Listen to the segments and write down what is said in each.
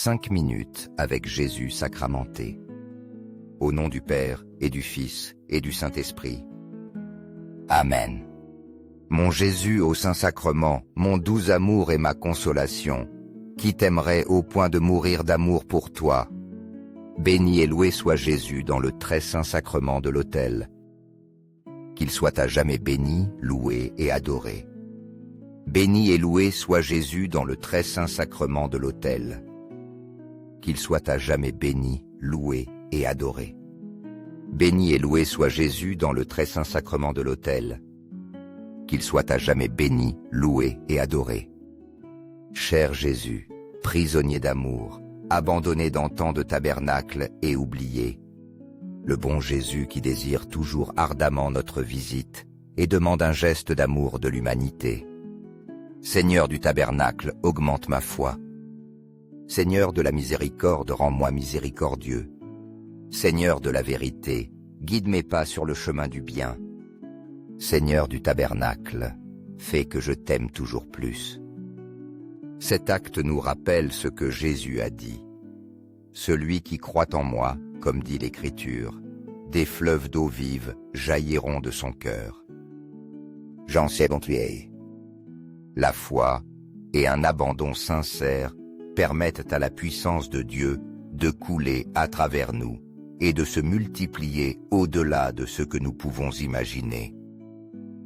5 minutes avec Jésus sacramenté. Au nom du Père, et du Fils, et du Saint-Esprit. Amen. Mon Jésus au Saint-Sacrement, mon doux amour et ma consolation, qui t'aimerait au point de mourir d'amour pour toi. Béni et loué soit Jésus dans le très saint sacrement de l'autel. Qu'il soit à jamais béni, loué et adoré. Béni et loué soit Jésus dans le très saint sacrement de l'autel. Qu'il soit à jamais béni, loué et adoré. Béni et loué soit Jésus dans le très saint sacrement de l'autel. Qu'il soit à jamais béni, loué et adoré. Cher Jésus, prisonnier d'amour, abandonné dans tant de tabernacles et oublié, le bon Jésus qui désire toujours ardemment notre visite et demande un geste d'amour de l'humanité. Seigneur du tabernacle, augmente ma foi. Seigneur de la miséricorde, rends-moi miséricordieux. Seigneur de la vérité, guide mes pas sur le chemin du bien. Seigneur du tabernacle, fais que je t'aime toujours plus. Cet acte nous rappelle ce que Jésus a dit. Celui qui croit en moi, comme dit l'Écriture, des fleuves d'eau vive jailliront de son cœur. Jean 7:8. La foi et un abandon sincère permettent à la puissance de Dieu de couler à travers nous et de se multiplier au-delà de ce que nous pouvons imaginer.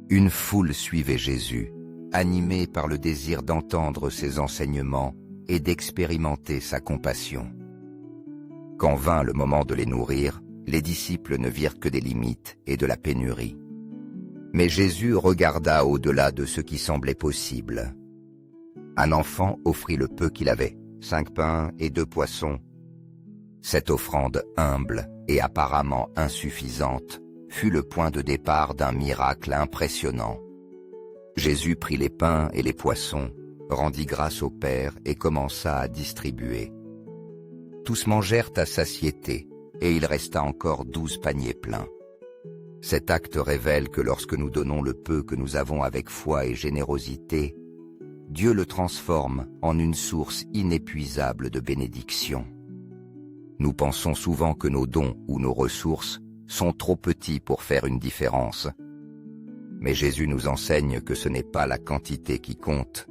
Une foule suivait Jésus, animée par le désir d'entendre ses enseignements et d'expérimenter sa compassion. Quand vint le moment de les nourrir, les disciples ne virent que des limites et de la pénurie. Mais Jésus regarda au-delà de ce qui semblait possible. Un enfant offrit le peu qu'il avait, 5 pains et 2 poissons. Cette offrande humble et apparemment insuffisante fut le point de départ d'un miracle impressionnant. Jésus prit les pains et les poissons, rendit grâce au Père et commença à distribuer. Tous mangèrent à satiété, et il resta encore 12 paniers pleins. Cet acte révèle que lorsque nous donnons le peu que nous avons avec foi et générosité, Dieu le transforme en une source inépuisable de bénédiction. Nous pensons souvent que nos dons ou nos ressources sont trop petits pour faire une différence. Mais Jésus nous enseigne que ce n'est pas la quantité qui compte,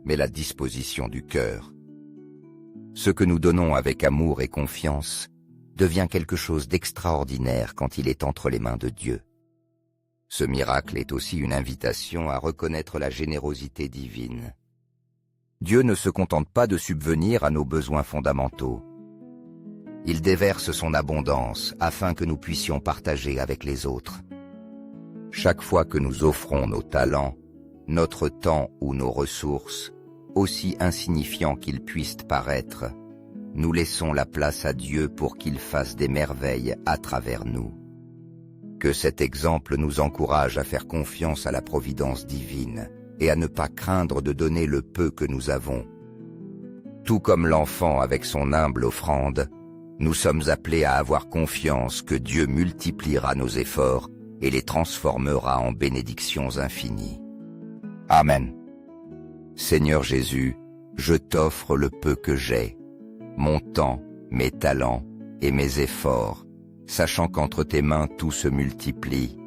mais la disposition du cœur. Ce que nous donnons avec amour et confiance devient quelque chose d'extraordinaire quand il est entre les mains de Dieu. Ce miracle est aussi une invitation à reconnaître la générosité divine. Dieu ne se contente pas de subvenir à nos besoins fondamentaux. Il déverse son abondance afin que nous puissions partager avec les autres. Chaque fois que nous offrons nos talents, notre temps ou nos ressources, aussi insignifiants qu'ils puissent paraître, nous laissons la place à Dieu pour qu'il fasse des merveilles à travers nous. Que cet exemple nous encourage à faire confiance à la providence divine et à ne pas craindre de donner le peu que nous avons. Tout comme l'enfant avec son humble offrande, nous sommes appelés à avoir confiance que Dieu multipliera nos efforts et les transformera en bénédictions infinies. Amen. Seigneur Jésus, je t'offre le peu que j'ai, mon temps, mes talents et mes efforts, sachant qu'entre tes mains tout se multiplie.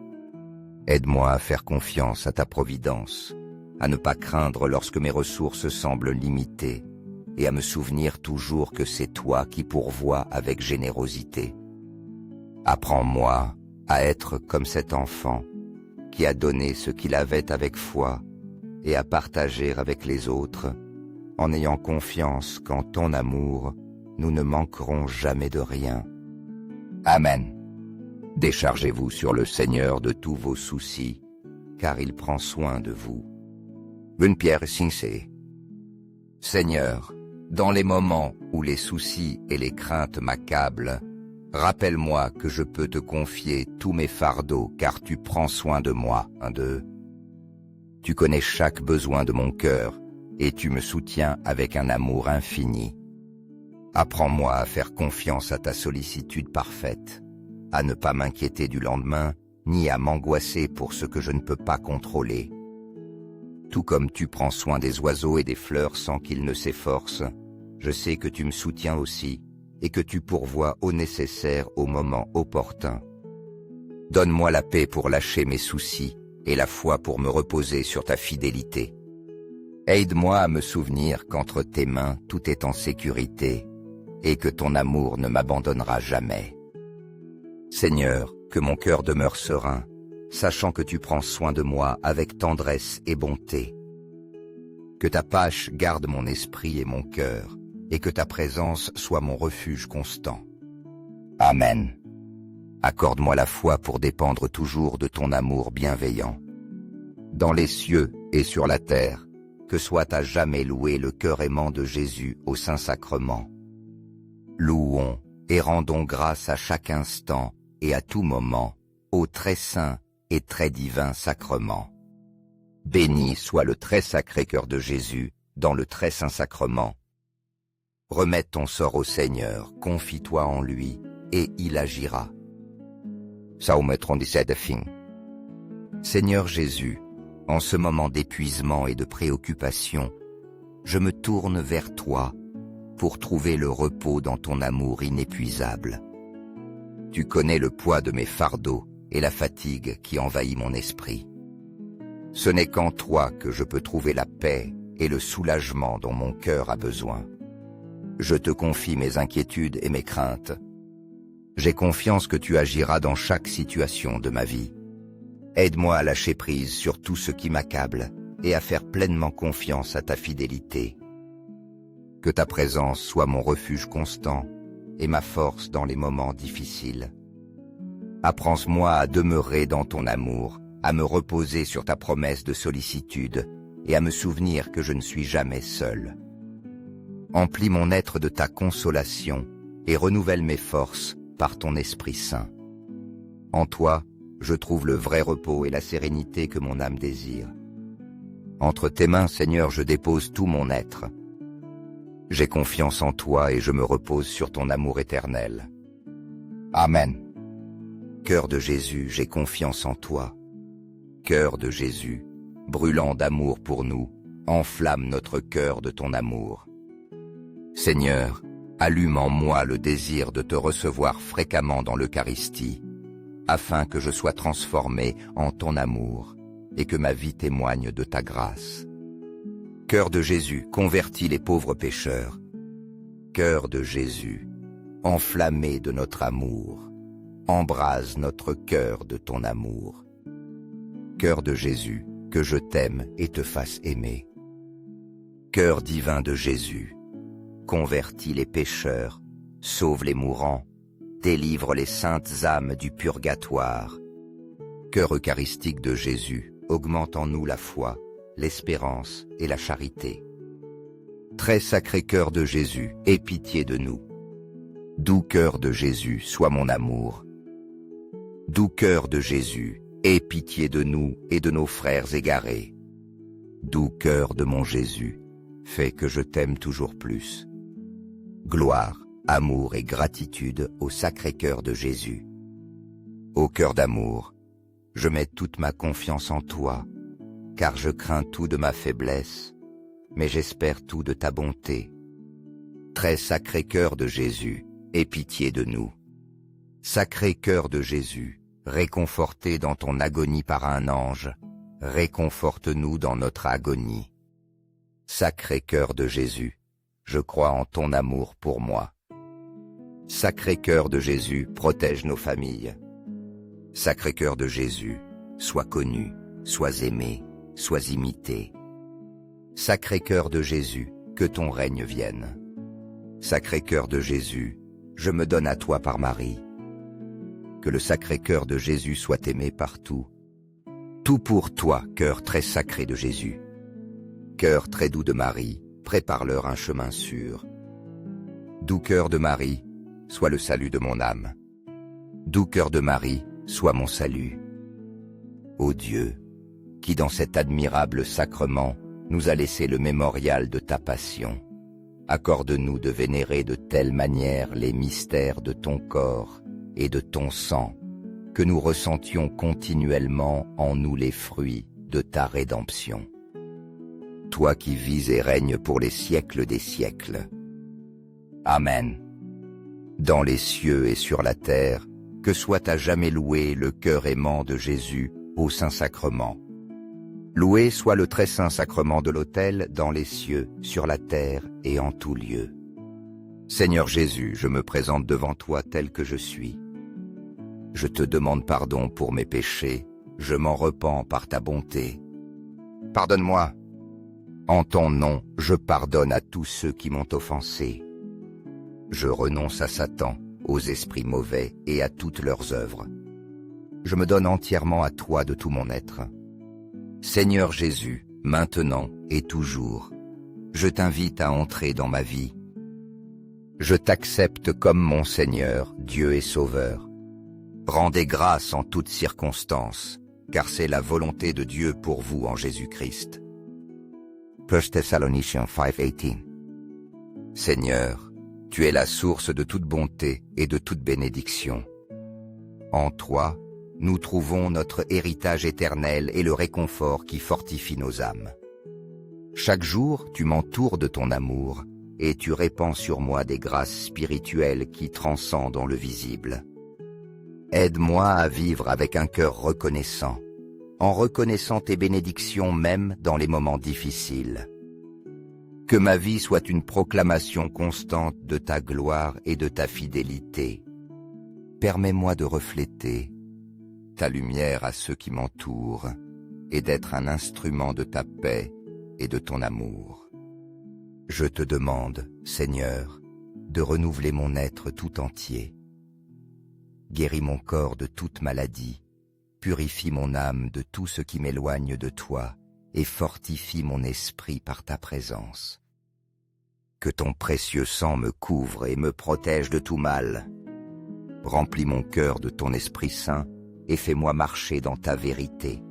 Aide-moi à faire confiance à ta providence, à ne pas craindre lorsque mes ressources semblent limitées, et à me souvenir toujours que c'est toi qui pourvois avec générosité. Apprends-moi à être comme cet enfant qui a donné ce qu'il avait avec foi et à partager avec les autres, en ayant confiance qu'en ton amour, nous ne manquerons jamais de rien. Amen. Déchargez-vous sur le Seigneur de tous vos soucis, car il prend soin de vous. Une Pierre 5. Seigneur, dans les moments où les soucis et les craintes m'accablent, rappelle-moi que je peux te confier tous mes fardeaux car tu prends soin de moi. 1-2. Tu connais chaque besoin de mon cœur et tu me soutiens avec un amour infini. Apprends-moi à faire confiance à ta sollicitude parfaite, à ne pas m'inquiéter du lendemain, ni à m'angoisser pour ce que je ne peux pas contrôler. Tout comme tu prends soin des oiseaux et des fleurs sans qu'ils ne s'efforcent, je sais que tu me soutiens aussi et que tu pourvois au nécessaire au moment opportun. Donne-moi la paix pour lâcher mes soucis et la foi pour me reposer sur ta fidélité. Aide-moi à me souvenir qu'entre tes mains tout est en sécurité et que ton amour ne m'abandonnera jamais. Seigneur, que mon cœur demeure serein, sachant que tu prends soin de moi avec tendresse et bonté. Que ta pâche garde mon esprit et mon cœur, et que ta présence soit mon refuge constant. Amen. Accorde-moi la foi pour dépendre toujours de ton amour bienveillant. Dans les cieux et sur la terre, que soit à jamais loué le cœur aimant de Jésus au Saint-Sacrement. Louons et rendons grâce à chaque instant et à tout moment, au très saint et très divin sacrement. Béni soit le très sacré cœur de Jésus dans le très saint sacrement. Remets ton sort au Seigneur, confie-toi en lui, et il agira. Psaume 37 fin. Seigneur Jésus, en ce moment d'épuisement et de préoccupation, je me tourne vers toi pour trouver le repos dans ton amour inépuisable. Tu connais le poids de mes fardeaux et la fatigue qui envahit mon esprit. Ce n'est qu'en toi que je peux trouver la paix et le soulagement dont mon cœur a besoin. Je te confie mes inquiétudes et mes craintes. J'ai confiance que tu agiras dans chaque situation de ma vie. Aide-moi à lâcher prise sur tout ce qui m'accable et à faire pleinement confiance à ta fidélité. Que ta présence soit mon refuge constant et ma force dans les moments difficiles. Apprends-moi à demeurer dans ton amour, à me reposer sur ta promesse de sollicitude et à me souvenir que je ne suis jamais seul. Emplis mon être de ta consolation et renouvelle mes forces par ton Esprit Saint. En toi, je trouve le vrai repos et la sérénité que mon âme désire. Entre tes mains, Seigneur, je dépose tout mon être. J'ai confiance en toi et je me repose sur ton amour éternel. Amen. Cœur de Jésus, j'ai confiance en toi. Cœur de Jésus, brûlant d'amour pour nous, enflamme notre cœur de ton amour. Seigneur, allume en moi le désir de te recevoir fréquemment dans l'Eucharistie, afin que je sois transformé en ton amour et que ma vie témoigne de ta grâce. Cœur de Jésus, convertis les pauvres pécheurs. Cœur de Jésus, enflammé de notre amour, embrase notre cœur de ton amour. Cœur de Jésus, que je t'aime et te fasse aimer. Cœur divin de Jésus, convertis les pécheurs, sauve les mourants, délivre les saintes âmes du purgatoire. Cœur eucharistique de Jésus, augmente en nous la foi, l'espérance et la charité. Très sacré cœur de Jésus, aie pitié de nous. Doux cœur de Jésus, sois mon amour. Doux cœur de Jésus, aie pitié de nous et de nos frères égarés. Doux cœur de mon Jésus, fais que je t'aime toujours plus. Gloire, amour et gratitude au sacré cœur de Jésus. Ô cœur d'amour, je mets toute ma confiance en toi, car je crains tout de ma faiblesse, mais j'espère tout de ta bonté. Très sacré cœur de Jésus, aie pitié de nous. Sacré cœur de Jésus, réconforté dans ton agonie par un ange, réconforte-nous dans notre agonie. Sacré cœur de Jésus, je crois en ton amour pour moi. Sacré cœur de Jésus, protège nos familles. Sacré cœur de Jésus, sois connu, sois aimé, sois imité. Sacré cœur de Jésus, que ton règne vienne. Sacré cœur de Jésus, je me donne à toi par Marie. Que le sacré cœur de Jésus soit aimé partout. Tout pour toi, cœur très sacré de Jésus. Cœur très doux de Marie, prépare-leur un chemin sûr. Doux cœur de Marie, sois le salut de mon âme. Doux cœur de Marie, sois mon salut. Ô Dieu, qui dans cet admirable sacrement nous a laissé le mémorial de ta passion, accorde-nous de vénérer de telle manière les mystères de ton corps et de ton sang, que nous ressentions continuellement en nous les fruits de ta rédemption. Toi qui vis et règnes pour les siècles des siècles, Amen. Dans les cieux et sur la terre, que soit à jamais loué le cœur aimant de Jésus au Saint-Sacrement. Loué soit le très saint sacrement de l'autel dans les cieux, sur la terre et en tout lieu. Seigneur Jésus, je me présente devant toi tel que je suis. Je te demande pardon pour mes péchés, je m'en repens par ta bonté. Pardonne-moi. En ton nom, je pardonne à tous ceux qui m'ont offensé. Je renonce à Satan, aux esprits mauvais et à toutes leurs œuvres. Je me donne entièrement à toi de tout mon être. Seigneur Jésus, maintenant et toujours, je t'invite à entrer dans ma vie. Je t'accepte comme mon Seigneur, Dieu et Sauveur. Rendez grâce en toutes circonstances, car c'est la volonté de Dieu pour vous en Jésus-Christ. 1 Thessaloniciens 5:18. Seigneur, tu es la source de toute bonté et de toute bénédiction. En toi, nous trouvons notre héritage éternel et le réconfort qui fortifie nos âmes. Chaque jour, tu m'entoures de ton amour et tu répands sur moi des grâces spirituelles qui transcendent le visible. Aide-moi à vivre avec un cœur reconnaissant, en reconnaissant tes bénédictions même dans les moments difficiles. Que ma vie soit une proclamation constante de ta gloire et de ta fidélité. Permets-moi de refléter ta lumière à ceux qui m'entourent et d'être un instrument de ta paix et de ton amour. Je te demande, Seigneur, de renouveler mon être tout entier. Guéris mon corps de toute maladie, purifie mon âme de tout ce qui m'éloigne de toi et fortifie mon esprit par ta présence. Que ton précieux sang me couvre et me protège de tout mal. Remplis mon cœur de ton Esprit Saint et fais-moi marcher dans ta vérité.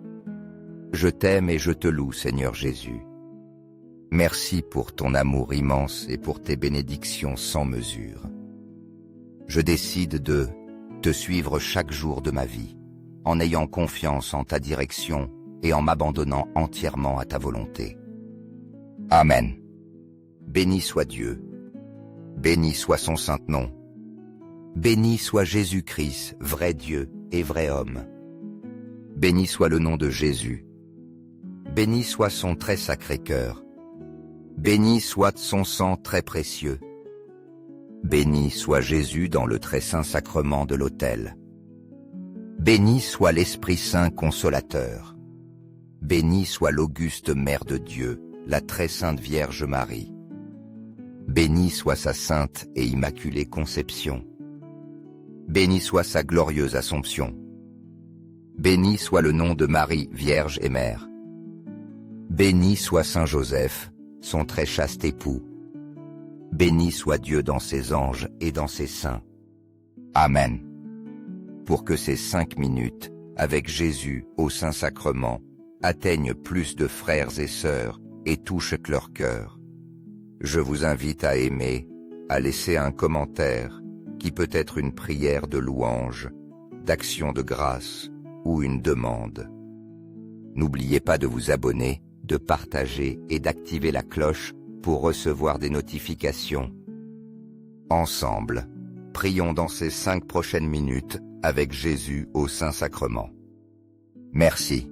Je t'aime et je te loue, Seigneur Jésus. Merci pour ton amour immense et pour tes bénédictions sans mesure. Je décide de te suivre chaque jour de ma vie, en ayant confiance en ta direction et en m'abandonnant entièrement à ta volonté. Amen. Béni soit Dieu. Béni soit son saint nom. Béni soit Jésus-Christ, vrai Dieu et vrai homme. Béni soit le nom de Jésus. Béni soit son très sacré cœur. Béni soit son sang très précieux. Béni soit Jésus dans le très saint sacrement de l'autel. Béni soit l'Esprit Saint consolateur. Béni soit l'auguste Mère de Dieu, la très sainte Vierge Marie. Béni soit sa sainte et immaculée conception. Béni soit sa glorieuse Assomption. Béni soit le nom de Marie, Vierge et Mère. Béni soit Saint Joseph, son très chaste époux. Béni soit Dieu dans ses anges et dans ses saints. Amen. Pour que ces 5 minutes, avec Jésus au Saint-Sacrement, atteignent plus de frères et sœurs et touchent leur cœur, je vous invite à aimer, à laisser un commentaire, qui peut être une prière de louange, d'action de grâce ou une demande. N'oubliez pas de vous abonner, de partager et d'activer la cloche pour recevoir des notifications. Ensemble, prions dans ces 5 prochaines minutes avec Jésus au Saint-Sacrement. Merci.